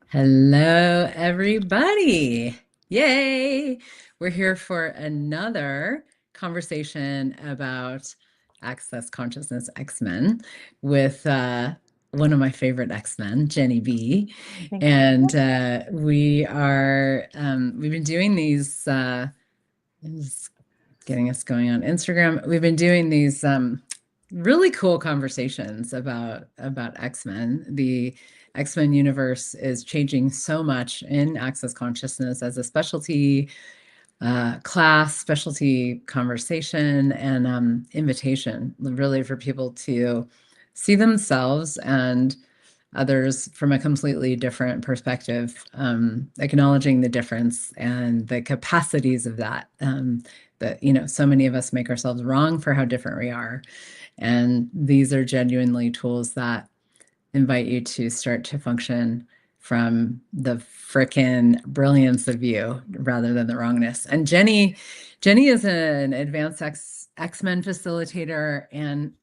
Hello, everybody. Yay. We're here for another conversation about Access Consciousness X-Men with one of my favorite X-Men, Jeni Be. Thank And you. we've been doing these, is getting us going on Instagram. We've been doing these really cool conversations about X-Men. The X-Men universe is changing so much in Access Consciousness as a specialty class, specialty conversation, and invitation, really for people to see themselves and others from a completely different perspective, acknowledging the difference and the capacities of that. That, so many of us make ourselves wrong for how different we are. And these are genuinely tools that invite you to start to function from the frickin' brilliance of you rather than the wrongness. And Jeni is an advanced X-Men facilitator and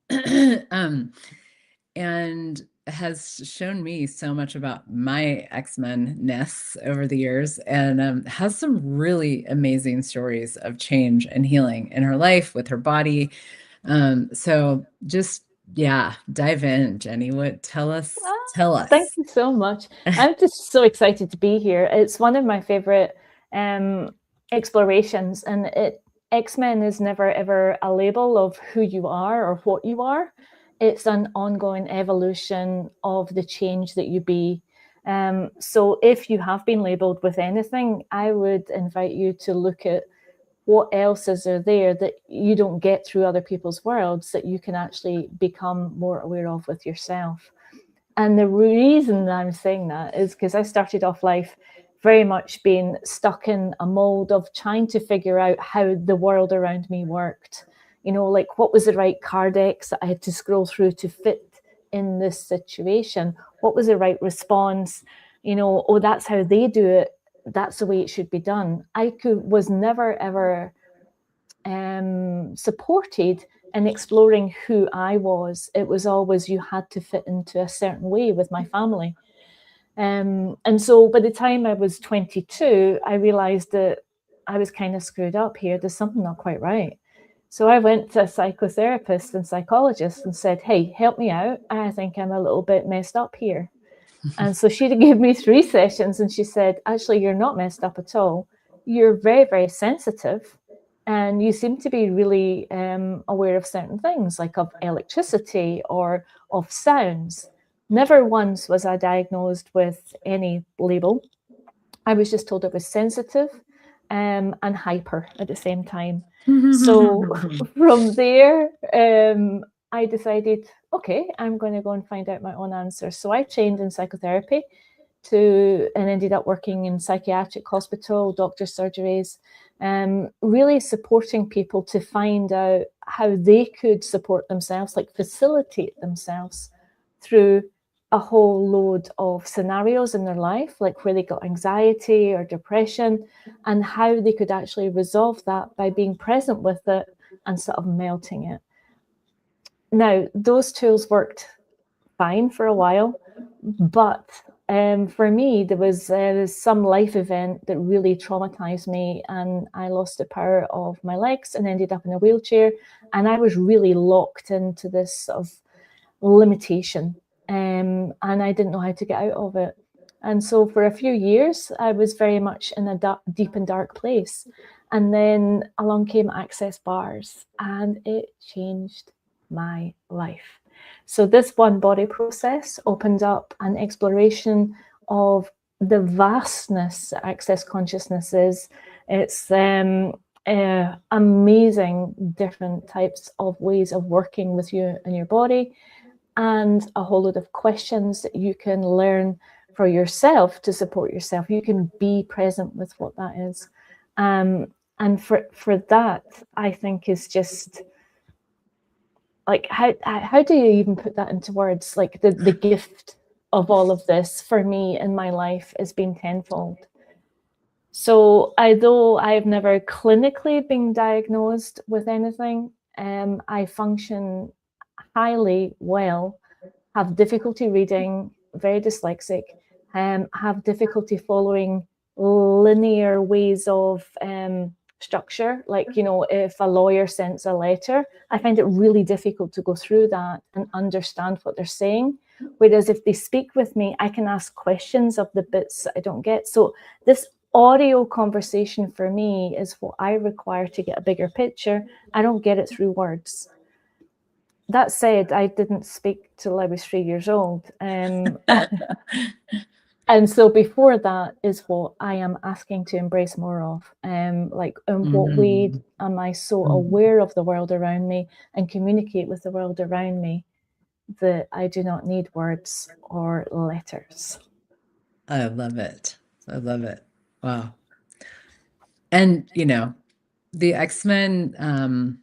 has shown me so much about my X-Men-ness over the years, and has some really amazing stories of change and healing in her life with her body. So just, yeah, dive in, Jeni. Tell us. Thank you so much. I'm just so excited to be here. It's one of my favorite explorations, and X-Men is never ever a label of who you are or what you are. It's an ongoing evolution of the change that you be. So if you have been labeled with anything, I would invite you to look at what else is there that you don't get through other people's worlds that you can actually become more aware of with yourself. And the reason I'm saying that is because I started off life very much being stuck in a mold of trying to figure out how the world around me worked. Like what was the right card decks that I had to scroll through to fit in this situation? What was the right response? Oh, that's how they do it. That's the way it should be done. Was never ever supported in exploring who I was. It was always you had to fit into a certain way with my family. And so by the time I was 22, I realized that I was kind of screwed up here. There's something not quite right. So I went to a psychotherapist and psychologist and said, hey, help me out. I think I'm a little bit messed up here. And so she gave me 3 sessions and she said, actually, you're not messed up at all. You're very, very sensitive. And you seem to be really aware of certain things, like of electricity or of sounds. Never once was I diagnosed with any label. I was just told I was sensitive and hyper at the same time. So from there, I decided, okay, I'm going to go and find out my own answer. So I trained in psychotherapy and ended up working in psychiatric hospital, doctor surgeries, really supporting people to find out how they could support themselves, like facilitate themselves through a whole load of scenarios in their life, like where they got anxiety or depression, and how they could actually resolve that by being present with it and sort of melting it. Now, those tools worked fine for a while, but for me, there was some life event that really traumatized me, and I lost the power of my legs and ended up in a wheelchair. And I was really locked into this sort of limitation, and I didn't know how to get out of it. And so for a few years, I was very much in a deep and dark place. And then along came Access Bars, and it changed my life. So this one body process opened up an exploration of the vastness that Access Consciousness is. It's amazing different types of ways of working with you and your body, and a whole lot of questions that you can learn for yourself to support yourself. You can be present with what that is. And for that, I think is just like, how do you even put that into words? Like the gift of all of this for me in my life has been tenfold. So although I've never clinically been diagnosed with anything, I function highly well have difficulty reading, very dyslexic, have difficulty following linear ways of structure. Like, you know, if a lawyer sends a letter, I find it really difficult to go through that and understand what they're saying. Whereas if they speak with me, I can ask questions of the bits that I don't get. So this audio conversation for me is what I require to get a bigger picture. I don't get it through words. That said, I didn't speak till I was 3 years old. And so before that is what I am asking to embrace more of. Like, in what way am I so aware of the world around me and communicate with the world around me that I do not need words or letters? I love it. I love it. Wow. And, you know, the X-Men,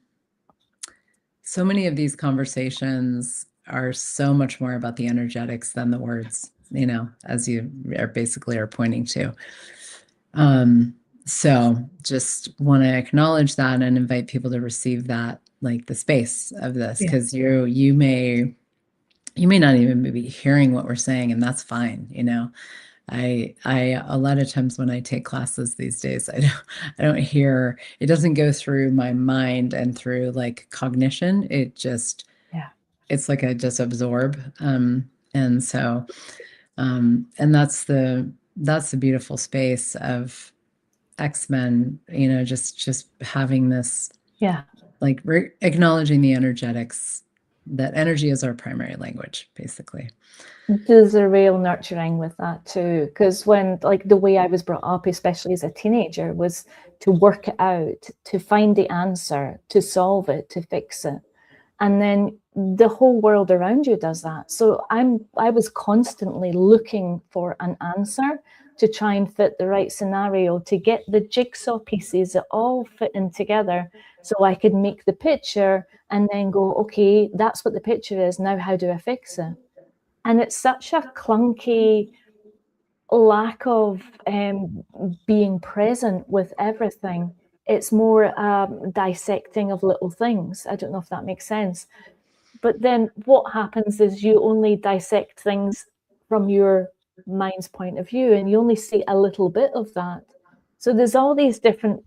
so many of these conversations are so much more about the energetics than the words, you know, as you are basically are pointing to. So just want to acknowledge that and invite people to receive that, like the space of this, because you may not even be hearing what we're saying, and that's fine, you know. I a lot of times when I take classes these days, I don't hear, it doesn't go through my mind and through like cognition. It just, it's like I just absorb. And so, and that's the beautiful space of X-Men, you know, just having this, like acknowledging the energetics, that energy is our primary language, basically. There's a real nurturing with that too, because when, like, the way I was brought up, especially as a teenager, was to work it out, to find the answer, to solve it, to fix it. And then the whole world around you does that. So I was constantly looking for an answer to try and fit the right scenario, to get the jigsaw pieces that all fit in together so I could make the picture and then go, okay, that's what the picture is. Now, how do I fix it? And it's such a clunky lack of being present with everything. It's more dissecting of little things. I don't know if that makes sense. But then what happens is you only dissect things from your mind's point of view, and you only see a little bit of that. So there's all these different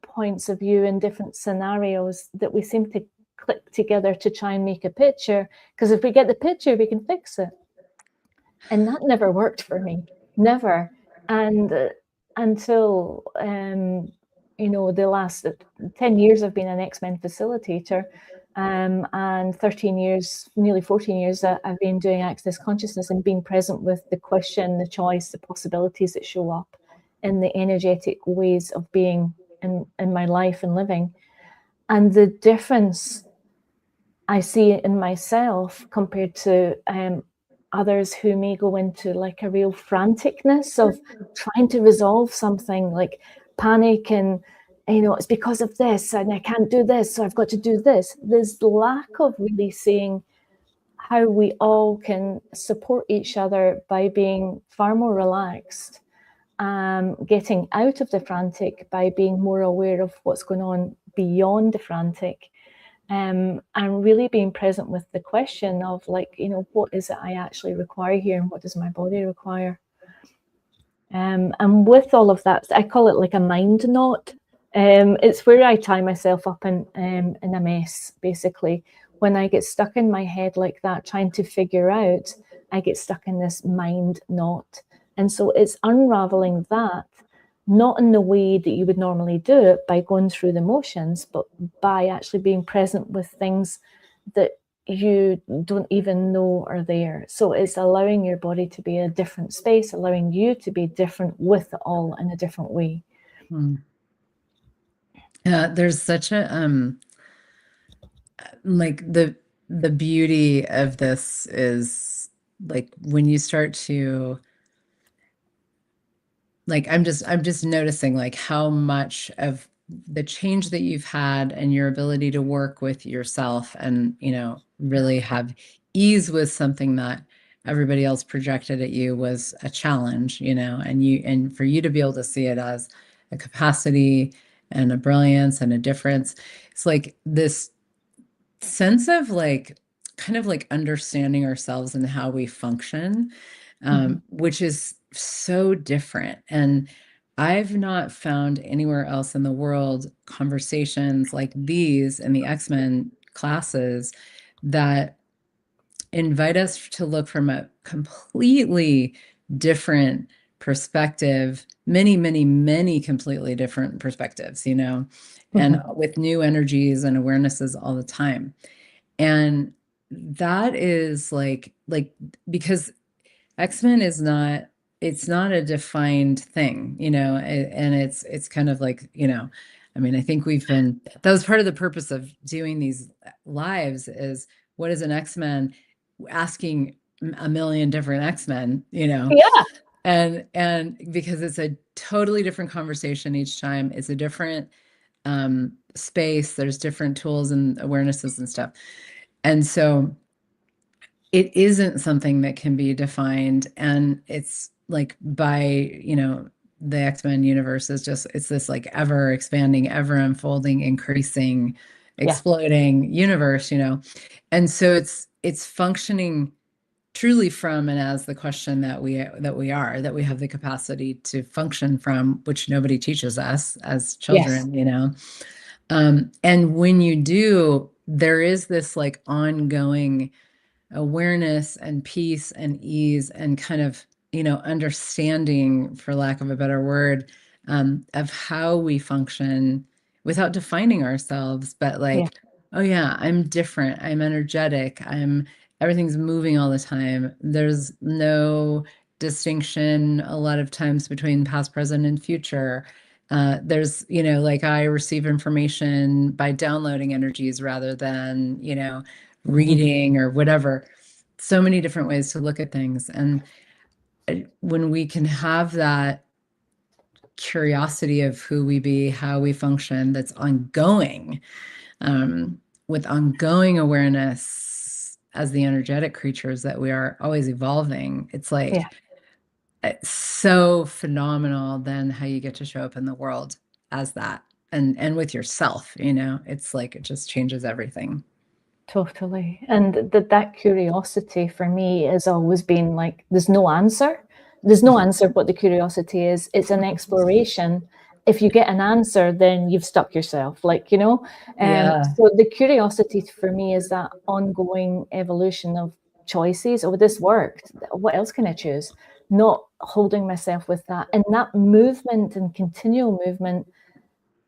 points of view and different scenarios that we seem to click together to try and make a picture, because if we get the picture, we can fix it. And that never worked for me, never. And until you know, the last 10 years I've been an X-Men facilitator, and 13 years, nearly 14 years, I've been doing access consciousness and being present with the question, the choice, the possibilities that show up in the energetic ways of being in my life and living. And the difference I see in myself compared to others who may go into like a real franticness of trying to resolve something, like panic and, you know, it's because of this and I can't do this, so I've got to do this. There's lack of really seeing how we all can support each other by being far more relaxed, getting out of the frantic by being more aware of what's going on beyond the frantic. And really being present with the question of, like, you know, what is it I actually require here and what does my body require? And with all of that, I call it like a mind knot. It's where I tie myself up in a mess, basically. When I get stuck in my head like that, trying to figure out, I get stuck in this mind knot. And so it's unraveling that, not in the way that you would normally do it by going through the motions, but by actually being present with things that you don't even know are there. So it's allowing your body to be a different space, allowing you to be different with it all in a different way. Yeah, there's such a like the beauty of this is like when you start to, like, I'm just noticing like how much of the change that you've had and your ability to work with yourself and, you know, really have ease with something that everybody else projected at you was a challenge, you know, and for you to be able to see it as a capacity and a brilliance and a difference, it's like this sense of like kind of like understanding ourselves and how we function, which is so different. And I've not found anywhere else in the world conversations like these in the X-Men classes that invite us to look from a completely different perspective, many, many, many completely different perspectives, you know, and with new energies and awarenesses all the time. And that is like because X-Men is not, it's not a defined thing, you know, and it's kind of like, you know, I mean, I think that was part of the purpose of doing these lives is what is an X-Men, asking a million different X-Men, you know, Yeah. and because it's a totally different conversation each time, it's a different space, there's different tools and awarenesses and stuff. And so it isn't something that can be defined. And it's like by, you know, the X-Men universe is just, it's this like ever expanding, ever unfolding, increasing, exploding universe, you know? And so it's functioning truly from and as the question that we have the capacity to function from, which nobody teaches us as children, you know? And when you do, there is this like ongoing awareness and peace and ease and kind of, you know, understanding, for lack of a better word, of how we function without defining ourselves, but like, oh yeah, I'm different, I'm energetic, everything's moving all the time. There's no distinction a lot of times between past, present, and future. There's, you know, like I receive information by downloading energies rather than, you know, reading or whatever. So many different ways to look at things. And when we can have that curiosity of who we be, how we function, that's ongoing, with ongoing awareness as the energetic creatures that we are, always evolving, it's like, it's so phenomenal then how you get to show up in the world as that, and with yourself, you know, it's like it just changes everything. Totally. And that curiosity for me has always been like, there's no answer. There's no answer what the curiosity is. It's an exploration. If you get an answer, then you've stuck yourself, like, you know. So the curiosity for me is that ongoing evolution of choices. Oh, this worked. What else can I choose? Not holding myself with that. And that movement and continual movement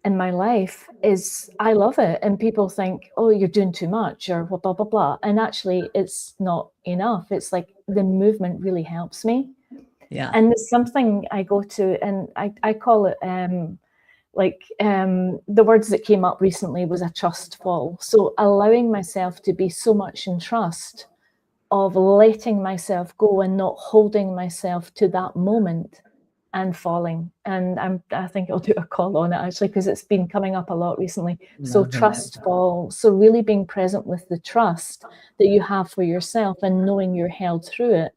in my life is, I love it. And people think, oh, you're doing too much or blah, blah, blah. And actually it's not enough. It's like the movement really helps me. Yeah. And it's something I go to, and I call it the words that came up recently was a trust fall. So allowing myself to be so much in trust of letting myself go and not holding myself to that moment and falling. And I think I'll do a call on it actually, because it's been coming up a lot recently. So trust fall. So really being present with the trust that you have for yourself and knowing you're held through it.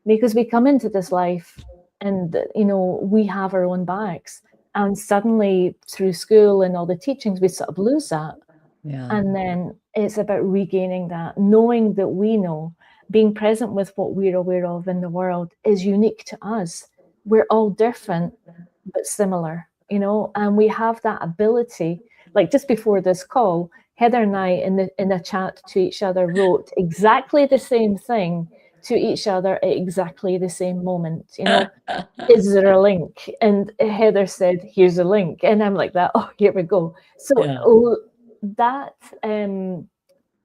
Because we come into this life and, you know, we have our own bags. And suddenly through school and all the teachings, we sort of lose that. And then it's about regaining that, knowing that we know, being present with what we're aware of in the world is unique to us. We're all different, but similar, you know, and we have that ability. Like just before this call, Heather and I in a chat to each other wrote exactly the same thing to each other at exactly the same moment, you know. Is there a link? And Heather said, here's a link. And I'm like that, oh, here we go. So that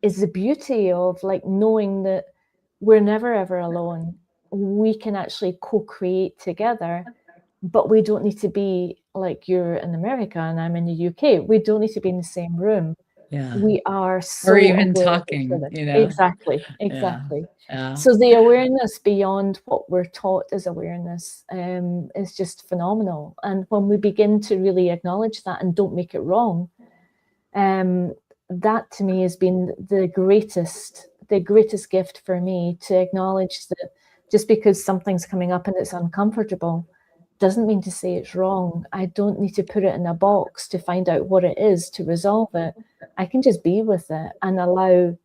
is the beauty of like knowing that we're never ever alone. We can actually co-create together, but we don't need to be like you're in America and I'm in the UK. We don't need to be in the same room. We are so or even aware of each talking, other. you know. Exactly. So the awareness beyond what we're taught as awareness is just phenomenal. And when we begin to really acknowledge that and don't make it wrong, that to me has been the greatest gift for me, to acknowledge that just because something's coming up and it's uncomfortable doesn't mean to say it's wrong. I don't need to put it in a box to find out what it is to resolve it. I can just be with it and allow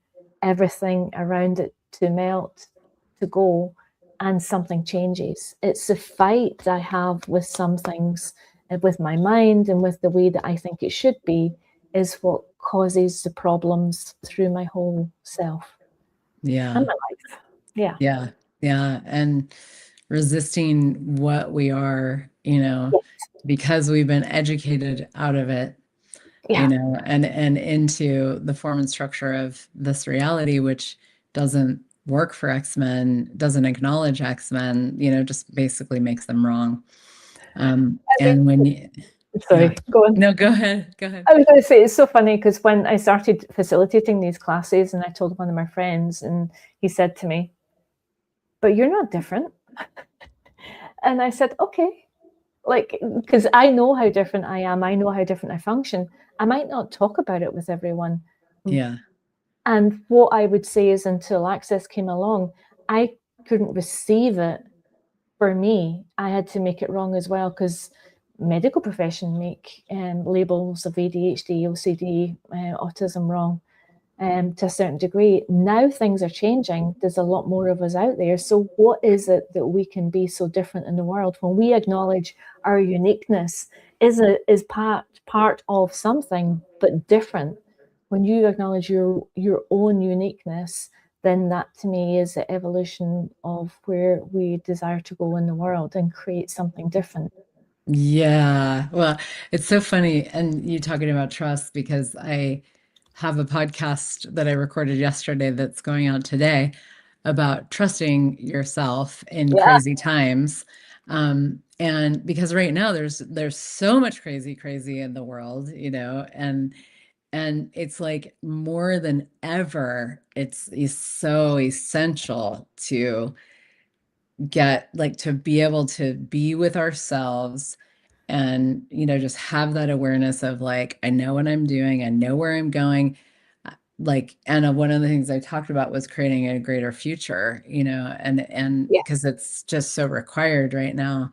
everything around it to melt, to go, and something changes. It's the fight I have with some things, with my mind and with the way that I think it should be, is what causes the problems through my whole self Yeah. and my life. Yeah. Yeah. Yeah. And resisting what we are, you know, because we've been educated out of it, you Yeah. know, and into the form and structure of this reality, which doesn't work for X-Men, doesn't acknowledge X-Men, you know, just basically makes them wrong. And when you, yeah, Sorry, go on. no, go ahead, go ahead. I was going to say, it's so funny because when I started facilitating these classes and I told one of my friends, and he said to me, "But you're not different." And I said, "Okay." Like, because I know how different I am, I know how different I function. I might not talk about it with everyone. Yeah. And what I would say is, until Access came along, I couldn't receive it for me. I had to make it wrong as well, because medical profession make labels of ADHD, OCD, autism wrong. To a certain degree. Now things are changing. There's a lot more of us out there. So what is it that we can be so different in the world? When we acknowledge our uniqueness is part of something, but different. When you acknowledge your own uniqueness, then that to me is the evolution of where we desire to go in the world and create something different. Yeah. Well, it's so funny. And you talking about trust, because I have a podcast that I recorded yesterday that's going out today about trusting yourself in Yeah. crazy times. And because right now there's so much crazy in the world, you know, and it's like more than ever, it's so essential to get like to be able to be with ourselves and you know just have that awareness of like I know what I'm doing, I know where I'm going, like and one of the things I talked about was creating a greater future, you know, and Yeah. because it's just so required right now,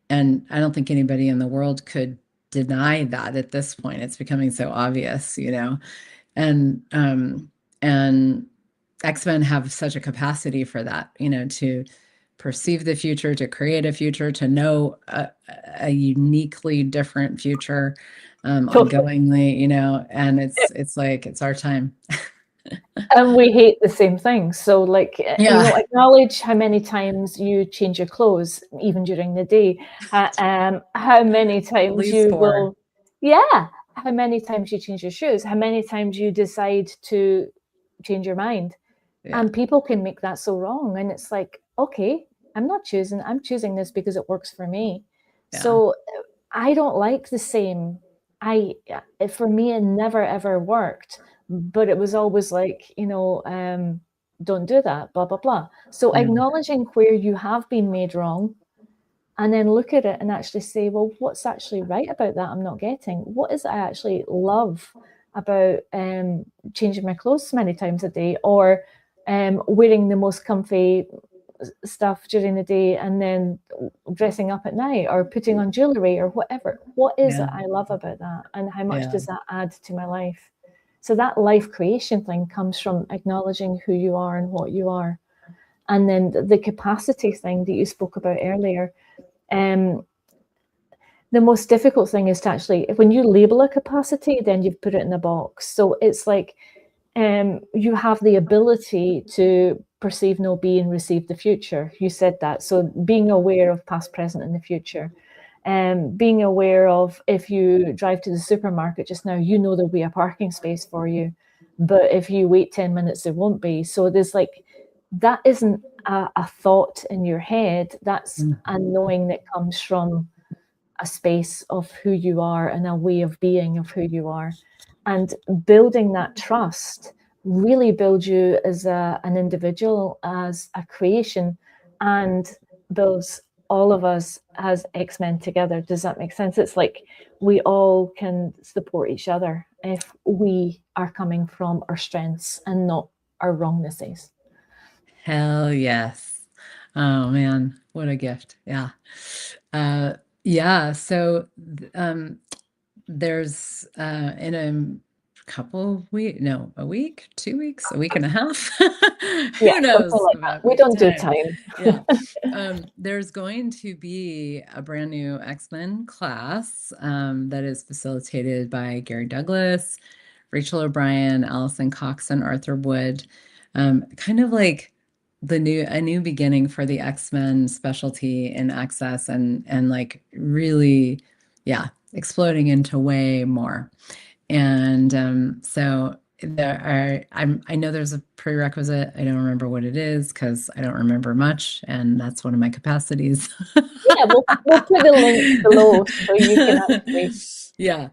and I don't think anybody in the world could deny that at this point. It's becoming so obvious, you know, and X-Men have such a capacity for that, you know, to perceive the future, to create a future, to know a uniquely different future, Totally. ongoingly, you know, and it's like it's our time. And we hate the same things. So, like, Yeah, acknowledge how many times you change your clothes, even during the day. How many at times least you four. will, yeah, how many times you change your shoes, how many times you decide to change your mind. Yeah, And people can make that so wrong. And it's like, okay, I'm choosing this because it works for me. yeah, So I don't like the same. For me, it never ever worked, but it was always like, don't do that, blah, blah, blah. So yeah, acknowledging where you have been made wrong, and then look at it and actually say, well, what's actually right about that I'm not getting? What is it I actually love about changing my clothes many times a day, or wearing the most comfy stuff during the day and then dressing up at night, or putting on jewelry, or whatever? What is it yeah, I love about that, and how much yeah, does that add to my life? So that life creation thing comes from acknowledging who you are and what you are. And then the capacity thing that you spoke about earlier, um, the most difficult thing is to actually, when you label a capacity, then you've put it in a box. So it's like, you have the ability to perceive, know, be, and receive the future. You said that. So being aware of past, present, and the future. Being aware of, if you drive to the supermarket just now, you know there'll be a parking space for you. But if you wait 10 minutes, there won't be. So there's like, that isn't a thought in your head. That's a mhm. knowing that comes from a space of who you are and a way of being of who you are. And building that trust really builds you as an individual, as a creation, and builds all of us as X-Men together. Does that make sense? It's like we all can support each other if we are coming from our strengths and not our wrongnesses. Hell yes. Oh man, what a gift. Yeah. Yeah. So, there's in a couple of weeks, no, a week, 2 weeks, a week and a half. Yeah, Who something knows like that. about We don't do time? time. Yeah. There's going to be a brand new X-Men class that is facilitated by Gary Douglas, Rachel O'Brien, Allison Cox, and Arthur Wood. Kind of like a new beginning for the X-Men specialty in access, and like really, yeah, exploding into way more. And so I know there's a prerequisite. I don't remember what it is because I don't remember much, and that's one of my capacities. Yeah, we'll put the link below so you can actually. Yeah,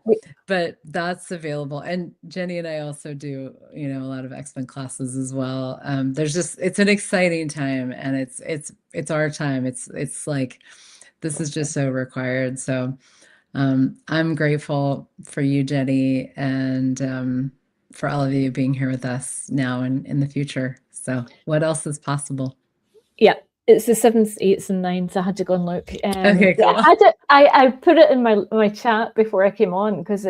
but that's available. And Jenny and I also do, a lot of X-Men classes as well. It's an exciting time, and it's our time. It's like this is just so required. So I'm grateful for you, Jenny, and for all of you being here with us now and in the future. So what else is possible? Yeah, it's the 7th, 8th, and 9th. I had to go and look. Okay, cool. I put it in my chat before I came on because,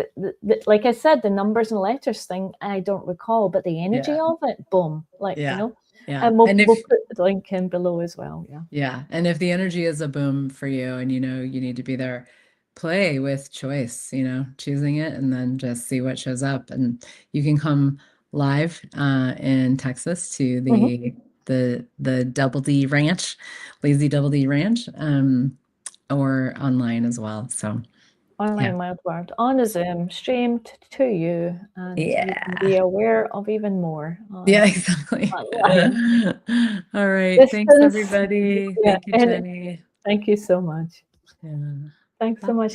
like I said, the numbers and letters thing I don't recall, but the energy of it, boom, Yeah. Yeah. And we'll And put the link in below as well. Yeah. Yeah. And if the energy is a boom for you and you need to be there, play with choice, choosing it and then just see what shows up. And you can come live in Texas to the Double D Ranch, Lazy Double D Ranch, or online as well. So online wild word on a Zoom streamed to you, and you can be yeah. aware of even more. Yeah, exactly. Online. All right. Thanks, Distance. everybody. Yeah, Thank you, and Jenny. thank you so much. Yeah. Thanks so much.